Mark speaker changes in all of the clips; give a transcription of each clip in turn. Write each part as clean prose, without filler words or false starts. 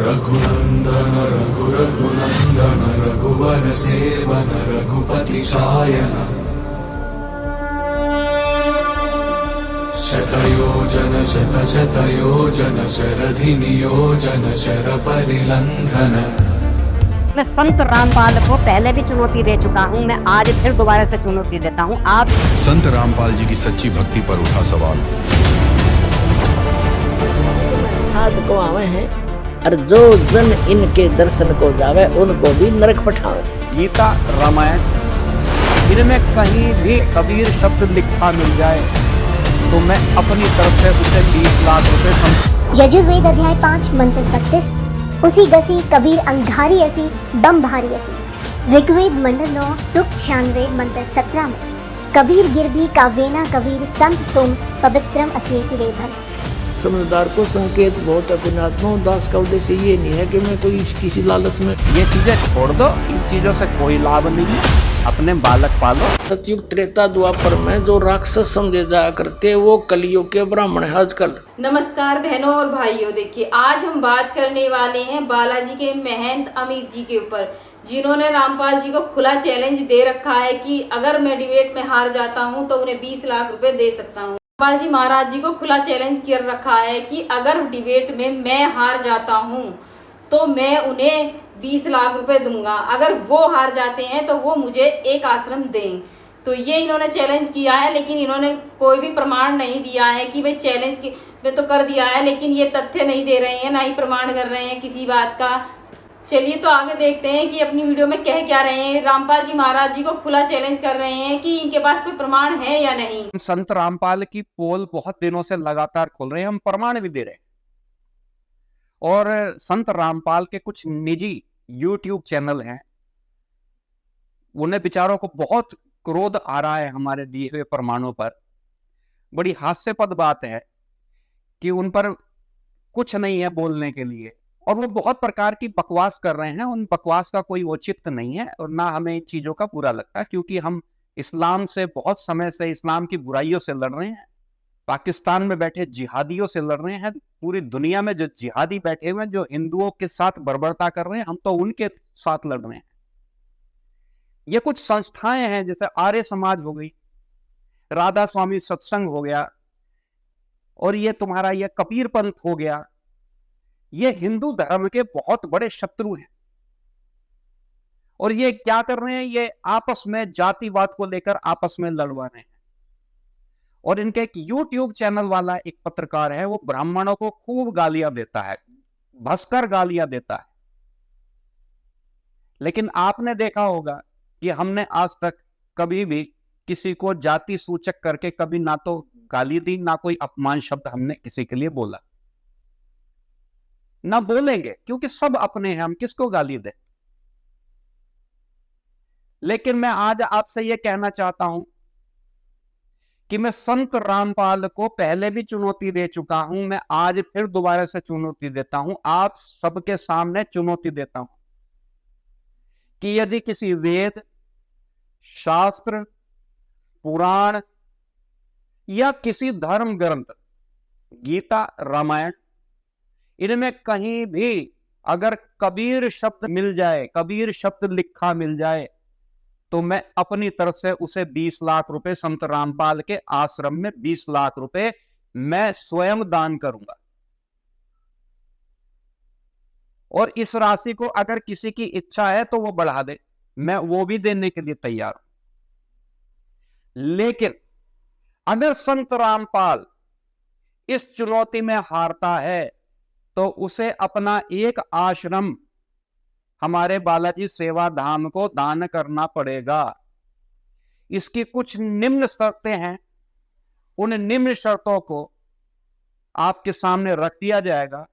Speaker 1: रघुनंदन रघुनंदन रघुवर seven Raghupati Shayan शतयोजन शतशतयोजन शरधि नियोजन sir परिलंघन।
Speaker 2: मैं संत रामपाल को पहले भी चुनौती दे चुका हूं, मैं आज फिर दोबारा से चुनौती देता हूं। आप
Speaker 3: संत रामपाल जी की सच्ची भक्ति पर उठा सवाल।
Speaker 4: साध को आवे हैं और जो जन इनके दर्शन को जावे उनको भी नरक पठावे।
Speaker 5: गीता रामायण इनमें कहीं भी कबीर शब्द लिखा मिल जाए तो मैं अपनी तरफ से उसे 20 लाख रुपए।
Speaker 6: यजुर्वेद अध्याय 5 मंत्र 32 उसी गसी कबीर अंगारी ऐसी दम भारी ऐसी। ऋग्वेद मंडल 9 सुख 96 मंत्र 17 में कबीर गिरभी कावेना कबीर संत सोम पवित्रम अचेत रेभर।
Speaker 4: समझदार को संकेत बहुत है पुण्यात्मा। दास का उद्देश्य ये नहीं है कि मैं कोई किसी लालच में
Speaker 5: ये चीजें छोड़ दो, इन चीजों से कोई लाभ नहीं है। अपने बालक पालो।
Speaker 4: सतयुग त्रेता द्वापर में जो राक्षस समझे जाया करते वो कलियुग के ब्राह्मण है आजकल।
Speaker 7: नमस्कार बहनों और भाइयों, देखिए आज हम बात करने वाले हैं बालाजी के महंत अमित जी के ऊपर, जिन्होंने रामपाल जी को खुला चैलेंज दे रखा है कि अगर मैं डिबेट में हार जाता हूं तो उन्हें 20 लाख रुपए दे सकता हूं। रामपाल जी महाराज जी को खुला चैलेंज कर रखा है कि अगर डिबेट में मैं हार जाता हूं तो मैं उन्हें 20 लाख रुपए दूंगा, अगर वो हार जाते हैं तो वो मुझे एक आश्रम दें। तो ये इन्होंने चैलेंज किया है, लेकिन इन्होंने कोई भी प्रमाण नहीं दिया है कि भाई चैलेंज में तो कर दिया है, लेकिन ये तथ्य नहीं दे रहे हैं, ना ही प्रमाण कर रहे हैं किसी बात का। चलिए तो आगे देखते हैं कि अपनी वीडियो में कह क्या रहे हैं। रामपाल जी महाराज जी को खुला चैलेंज कर रहे हैं कि इनके पास कोई प्रमाण है या नहीं।
Speaker 5: संत रामपाल की पोल बहुत दिनों से लगातार खोल रहे हैं, हम प्रमाण भी दे रहे हैं। और संत रामपाल के कुछ निजी YouTube चैनल हैं, उन्हें बेचारों को बहुत क्रोध आ रहा है हमारे दिए हुए प्रमाणों पर। बड़ी हास्यपद बात है कि उन पर कुछ नहीं है बोलने के लिए और वो बहुत प्रकार की बकवास कर रहे हैं। उन बकवास का कोई औचित्य नहीं है और ना हमें इन चीजों का बुरा लगता, क्योंकि हम इस्लाम से बहुत समय से इस्लाम की बुराइयों से लड़ रहे हैं। पाकिस्तान में बैठे जिहादियों से लड़ रहे हैं। पूरी दुनिया में जो जिहादी बैठे हुए हैं, जो हिंदुओं के साथ बर्बरता कर रहे हैं, हम तो उनके साथ लड़ रहे हैं। ये कुछ संस्थाएं हैं, जैसे आर्य समाज हो गई, राधा स्वामी सत्संग हो गया, और ये तुम्हारा ये कबीर पंथ हो गया। ये हिंदू धर्म के बहुत बड़े शत्रु हैं और ये क्या कर रहे हैं, ये आपस में जातिवाद को लेकर आपस में लड़वा रहे हैं। और इनके एक YouTube चैनल वाला एक पत्रकार है, वो ब्राह्मणों को खूब गालियां देता है, भसकर गालियां देता है। लेकिन आपने देखा होगा कि हमने आज तक कभी भी किसी को जाति सूचक करके कभी ना तो गाली दी, ना कोई अपमान शब्द हमने किसी के लिए बोला, ना बोलेंगे, क्योंकि सब अपने हैं, हम किसको गाली दें। लेकिन मैं आज आपसे यह कहना चाहता हूं कि मैं संत रामपाल को पहले भी चुनौती दे चुका हूं, मैं आज फिर दोबारा से चुनौती देता हूं, आप सबके सामने चुनौती देता हूं कि यदि किसी वेद, शास्त्र, पुराण या किसी धर्म ग्रंथ, गीता, रामायण, इनमें कहीं भी अगर कबीर शब्द मिल जाए, कबीर शब्द लिखा मिल जाए, तो मैं अपनी तरफ से उसे 20 लाख रुपए, संत रामपाल के आश्रम में 20 लाख रुपए मैं स्वयं दान करूंगा। और इस राशि को अगर किसी की इच्छा है तो वो बढ़ा दे, मैं वो भी देने के लिए तैयार हूं। लेकिन अगर संत रामपाल इस चुनौती में हारता है तो उसे अपना एक आश्रम हमारे बालाजी सेवा धाम को दान करना पड़ेगा। इसकी कुछ निम्न शर्तें हैं, उन निम्न शर्तों को आपके सामने रख दिया जाएगा।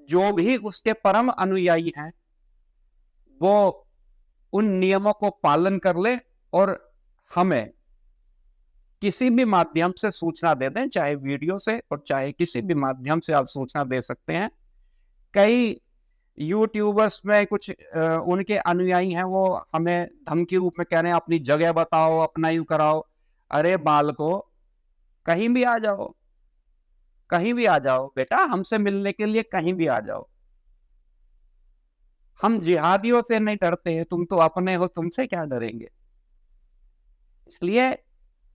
Speaker 5: जो भी उसके परम अनुयायी हैं वो उन नियमों को पालन कर ले और हमें किसी भी माध्यम से सूचना दे दें, चाहे वीडियो से और चाहे किसी भी माध्यम से आप सूचना दे सकते हैं। कई यूट्यूबर्स में कुछ उनके अनुयायी हैं, वो हमें धमकी रूप में कह रहे हैं अपनी जगह बताओ, अपना यू कराओ। अरे बालको, कहीं भी आ जाओ, कहीं भी आ जाओ बेटा, हमसे मिलने के लिए कहीं भी आ जाओ। हम जिहादियों से नहीं डरते हैं, तुम तो अपने हो, तुमसे क्या डरेंगे। इसलिए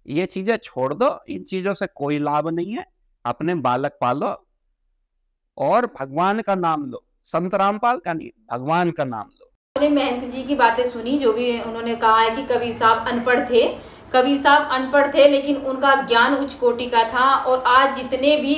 Speaker 5: ये चीजें छोड़ दो, इन चीजों से कोई लाभ नहीं है। अपने बालक पालो और भगवान का नाम लो, संत रामपाल का नहीं, भगवान का नाम लो।
Speaker 7: उन्होंने महंत जी की बातें सुनी, जो भी उन्होंने कहा है कि कबीर साहब अनपढ़ थे। कबीर साहब अनपढ़ थे, लेकिन उनका ज्ञान उच्च कोटि का था। और आज जितने भी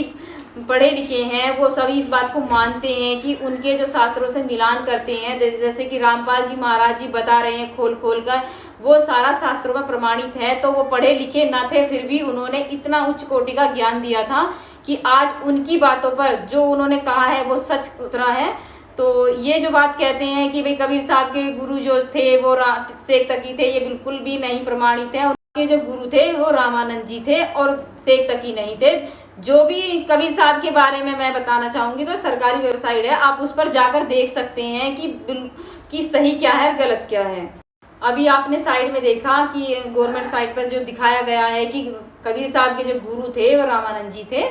Speaker 7: पढ़े लिखे हैं वो सभी इस बात को मानते हैं कि उनके जो शास्त्रों से मिलान करते हैं, जैसे कि रामपाल जी महाराज जी बता रहे हैं खोल खोल कर, वो सारा शास्त्रों में प्रमाणित है। तो वो पढ़े लिखे ना थे, फिर भी उन्होंने इतना उच्च कोटि का ज्ञान दिया था कि आज उनकी बातों पर जो उन्होंने कहा है वो सच उतरा है। तो ये जो बात कहते हैं कि भाई कबीर साहब के गुरु जो थे वो शेख तकी थे, ये बिल्कुल भी नहीं प्रमाणित है। उनके जो गुरु थे वो रामानंद जी थे और शेख तकी नहीं थे। जो भी कबीर साहब के बारे में मैं बताना चाहूंगी तो सरकारी वेबसाइट है, आप उस पर जाकर देख सकते हैं कि सही क्या है और गलत क्या है। अभी आपने साइड में देखा कि गवर्नमेंट साइट पर जो दिखाया गया है कि कबीर साहब के जो गुरु थे वो रामानंद जी थे।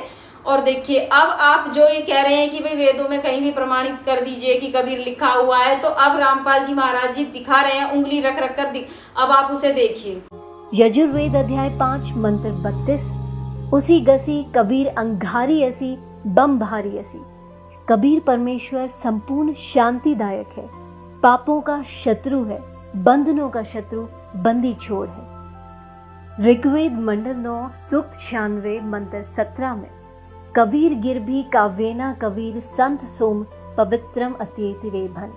Speaker 7: और देखिए, अब आप जो ये कह रहे हैं कि भाई वेदों में कहीं भी प्रमाणित कर दीजिए कि कबीर लिखा हुआ है, तो अब रामपाल जी महाराज जी दिखा रहे हैं उंगली रख रख कर, अब आप उसे देखिए।
Speaker 6: यजुर्वेद अध्याय 5 मंत्र 32। उसी गसी कबीर अंगारी ऐसी बम भारी ऐसी। कबीर परमेश्वर संपूर्ण शांतिदायक है, पापों का शत्रु है, बंधनों का शत्रु बंदी छोड़ है। ऋग्वेद मंडल 9 सूक्त 96 मंत्र 17 में कबीर गिरभी काव्येना कबीर संत सोम पवित्रम अत्येति रेभन।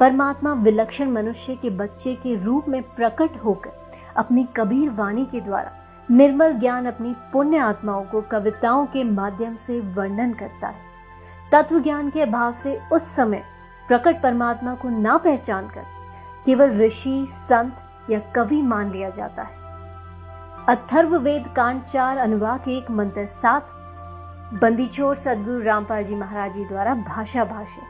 Speaker 6: परमात्मा विलक्षण मनुष्य के बच्चे के रूप में प्रकट होकर अपनी कबीर वाणी के द्वारा निर्मल ज्ञान अपनी पुण्य आत्माओं को कविताओं के माध्यम से वर्णन करता है। तत्व ज्ञान के अभाव से उस समय प्रकट परमात्मा को ना पहचान कर केवल ऋषि, संत या कवि मान लिया जाता है। अथर्ववेद कांड 4 अनुवाक 1 मंत्र 7 बंदीछोड़ सदगुरु रामपाल जी महाराज जी द्वारा भाषा भाष्य।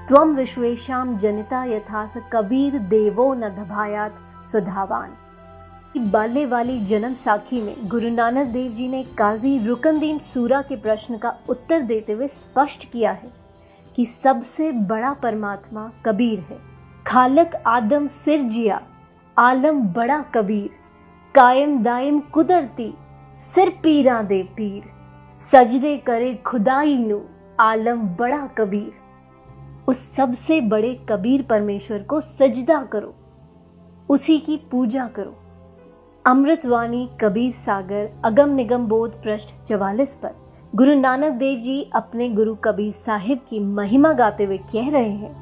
Speaker 6: त्वम विश्वेशाम जनिता यथास कबीर देवो न दभायात सुधावान। बाले वाली जन्म साखी में गुरु नानक देव जी ने काजी रुकनदीन सूरा के प्रश्न का उत्तर देते हुए स्पष्ट किया है कि सबसे बड़ा परमात्मा कबीर है। खालक आदम सिर जिया आलम बड़ा कबीर, कायम दायम कुदरती सिर पीरा दे पीर, सजदे करे खुदाई नु आलम बड़ा कबीर। उस सबसे बड़े कबीर परमेश्वर को सजदा करो, उसी की पूजा करो। अमृतवाणी कबीर सागर अगम निगम बोध पृष्ठ 44 पर गुरु नानक देव जी अपने गुरु कबीर साहिब की महिमा गाते हुए कह रहे हैं,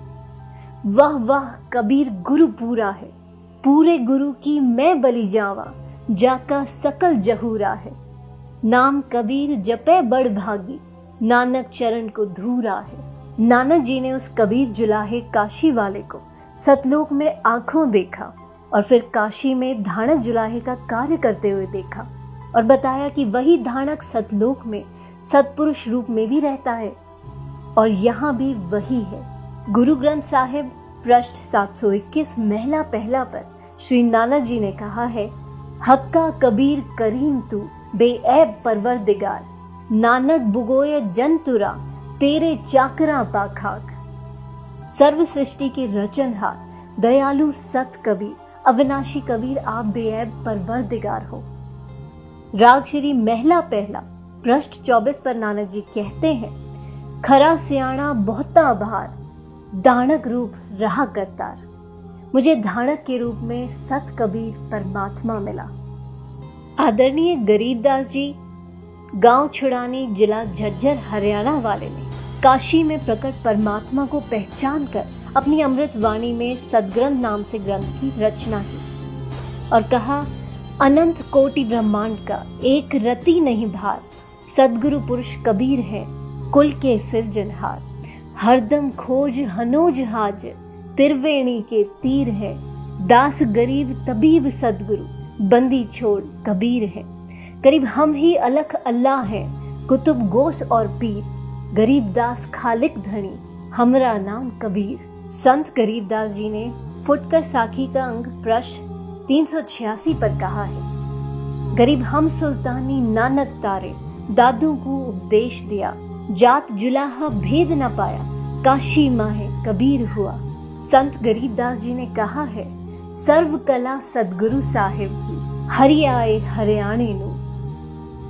Speaker 6: वाह वाह कबीर गुरु पूरा है, पूरे गुरु की मैं बलि जावा, जाका सकल जहूरा है। नाम कबीर जपे बड़ भागी, नानक चरण को धूरा है। नानक जी ने उस कबीर जुलाहे काशी वाले को सतलोक में आंखों देखा और फिर काशी में धानक जुलाहे का कार्य करते हुए देखा और बताया कि वही धानक सतलोक में सतपुरुष रूप में भी रहता है और यहाँ भी वही है। गुरु ग्रंथ साहिब पृष्ठ 721 महला पहला पर श्री नानक जी ने कहा है, हक्का कबीर करीम तू बेऐब परवरदिगार, नानक बुगोय जंतुरा तेरे चाकरा पाखाक। सर्व सृष्टि के रचनहार दयालु सत कबीर अविनाशी कबीर आप बेऐब परवरदिगार हो। राग श्री महला पहला पृष्ठ 24 पर नानक जी कहते हैं, खरा सियाणा बहुता भार, दानक रूप रहा करतार। मुझे धानक के रूप में सत कबीर परमात्मा मिला। आदरणीय गरीबदास जी गांव छुड़ानी जिला झज्जर हरियाणा वाले ने काशी में प्रकट परमात्मा को पहचान कर अपनी अमृत वाणी में सदग्रंथ नाम से ग्रंथ की रचना की और कहा, अनंत कोटि ब्रह्मांड का एक रति नहीं भार, सदगुरु पुरुष कबीर है कुल के सिरजनहार। हरदम खोज हनोज हाज, त्रिवेणी के तीर है, दास गरीब तबीब सदगुरु, बंदी छोड़ कबीर है। करीब हम ही अलख अल्लाह है, कुतुब गोस और पीर, गरीबदास खालिक धनी, हमरा नाम कबीर। संत गरीबदास जी ने फुटकर साखी का अंग पृष्ठ 386 पर कहा है, गरीब हम सुल्तानी नानक तारे, दादू को उपदेश दिया, जात जुलाहा भेद न पाया,
Speaker 8: काशी माहे कबीर हुआ। संत गरीबदास जी ने कहा है, सर्व कला सदगुरु साहिब की, हरि आए हरियाणे नु।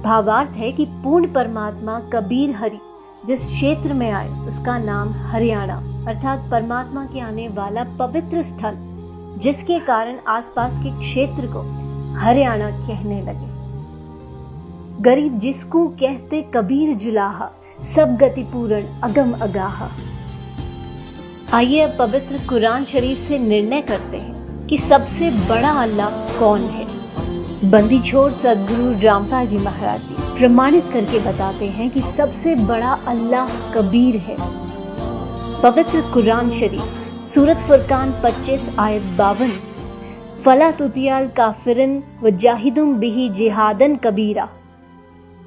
Speaker 8: भावार्थ है कि पूर्ण परमात्मा कबीर हरि जिस क्षेत्र में आए उसका नाम हरियाणा अर्थात परमात्मा के आने वाला पवित्र स्थल, जिसके कारण आसपास के क्षेत्र को हरियाणा कहने लगे। गरीब जिसको कहते कबीर जुलाहा, सब गति पूर्ण अगम अगाहा। आइए अब पवित्र कुरान शरीफ से निर्णय करते हैं कि सबसे बड़ा अल्लाह कौन है। बंदी छोड़ सदगुरु रामपाल जी महाराज जी प्रमाणित करके बताते हैं कि सबसे बड़ा अल्लाह कबीर है। पवित्र कुरान शरीफ सूरत फुरकान 25 आयत 52, फला तुतियाल काफिरन व जाहिदुम बिही जिहादन कबीरा।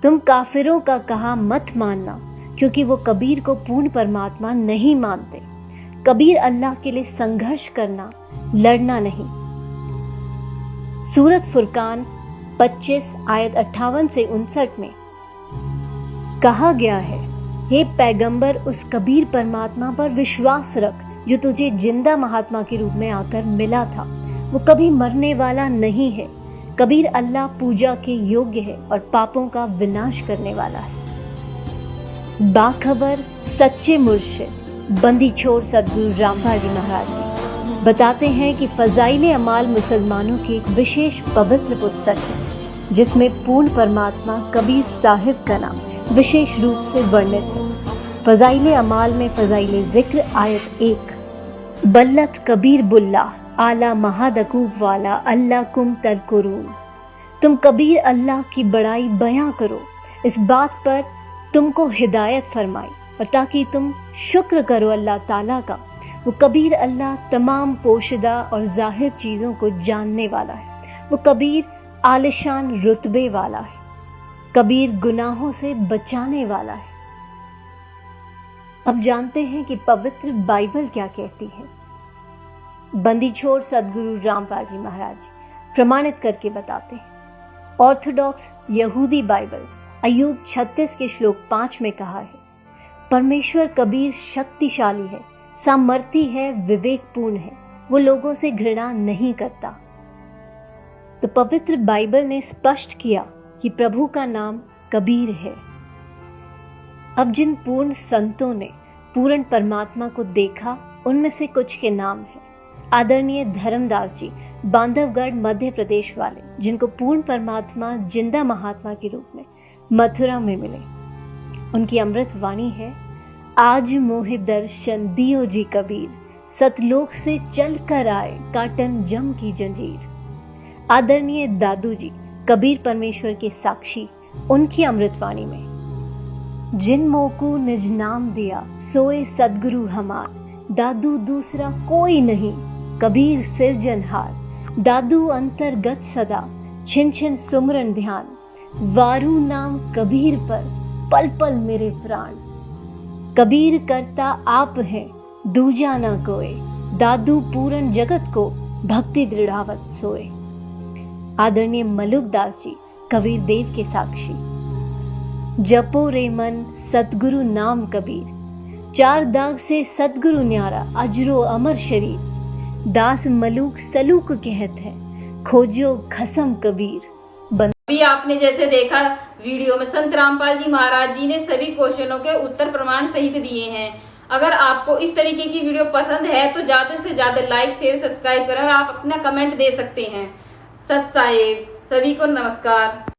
Speaker 8: तुम काफिरों का कहा मत मानना, क्योंकि वो कबीर को पूर्ण परमात्मा नहीं मानते। कबीर अल्लाह के लिए संघर्ष करना, लड़ना नहीं। सूरत फुरकान 25 आयत 58 से 59 में कहा गया है, हे पैगंबर उस कबीर परमात्मा पर विश्वास रख जो तुझे जिंदा महात्मा के रूप में आकर मिला था। वो कभी मरने वाला नहीं है। कबीर अल्लाह पूजा के योग्य है और पापों का विनाश करने वाला है। बाखबर सच्चे मुर्शिद बंदी छोड़ सदगुरु रामपाल जी महाराज जी बताते हैं कि फजाइले अमाल मुसलमानों की एक विशेष पवित्र पुस्तक है, जिसमें पूर्ण परमात्मा कबीर साहिब का नाम विशेष रूप से वर्णित है। फजाइले अमाल में फजाइले जिक्र आयत 1, बल्लत कबीर बुल्ला आला महादकूब वाला अल्लाह कुम तरकुरून। तुम कबीर अल्लाह की बड़ाई बयां करो, इस बात पर तुमको हिदायत फरमाई और ताकि तुम शुक्र करो अल्लाह ताला का। वो कबीर अल्लाह तमाम पोशिदा और जाहिर चीज़ों को जानने वाला है। वो कबीर आलिशान रुतबे वाला है। कबीर गुनाहों से बचाने वाला है। अब जानते हैं कि पवित्र बाइबल क्या कहती है। बंदी छोड़ सदगुरु रामपाल जी महाराज प्रमाणित करके बताते हैं। ऑर्थोडॉक्स यहूदी बाइबल अय्यूब 36 के श्लोक 5 में कहा है, परमेश्वर कबीर शक्तिशाली है, सामर्थी है, विवेकपूर्ण है, वो लोगों से घृणा नहीं करता। तो पवित्र बाइबल ने स्पष्ट किया कि प्रभु का नाम कबीर है। अब जिन पूर्ण संतों ने पूर्ण परमात्मा को देखा, उनमें से कुछ के नाम हैं। आदरणीय धर्मदास जी बांधवगढ़ मध्य प्रदेश वाले, जिनको पूर्ण परमात्मा जिंदा महात्मा के रूप में मथुरा में मिले। उनकी अमृत वाणी है, आज मोहि दर्शन दियो जी कबीर, सतलोक से चल कर आए काटन जम की जंजीर। आदरणीय दादू जी कबीर परमेश्वर के साक्षी, उनकी अमृत वाणी में, जिन मोको निज नाम दिया सोए सदगुरु हमार, दादू दूसरा कोई नहीं कबीर सिरजनहार। दादू अंतर्गत सदा छिन छिन सुमरन ध्यान, वारू नाम कबीर पर पल पल मेरे प्राण। कबीर करता आप हैं दूजा ना कोई, दादू पूरन जगत को भक्ति दृढ़ावत सोए। आदरणीय मलुक दास जी कबीर देव के साक्षी, जपो रे मन सतगुरु नाम कबीर, चार दाग से सतगुरु न्यारा अजरो अमर शरीर। दास मलूक सलूक कहत है, खोजो खसम कबीर।
Speaker 7: अभी आपने जैसे देखा वीडियो में संत रामपाल जी महाराज जी ने सभी क्वेश्चनों के उत्तर प्रमाण सहित दिए हैं। अगर आपको इस तरीके की वीडियो पसंद है तो ज्यादा से ज्यादा लाइक शेयर सब्सक्राइब करें और आप अपना कमेंट दे सकते हैं। सत साहिब, सभी को नमस्कार।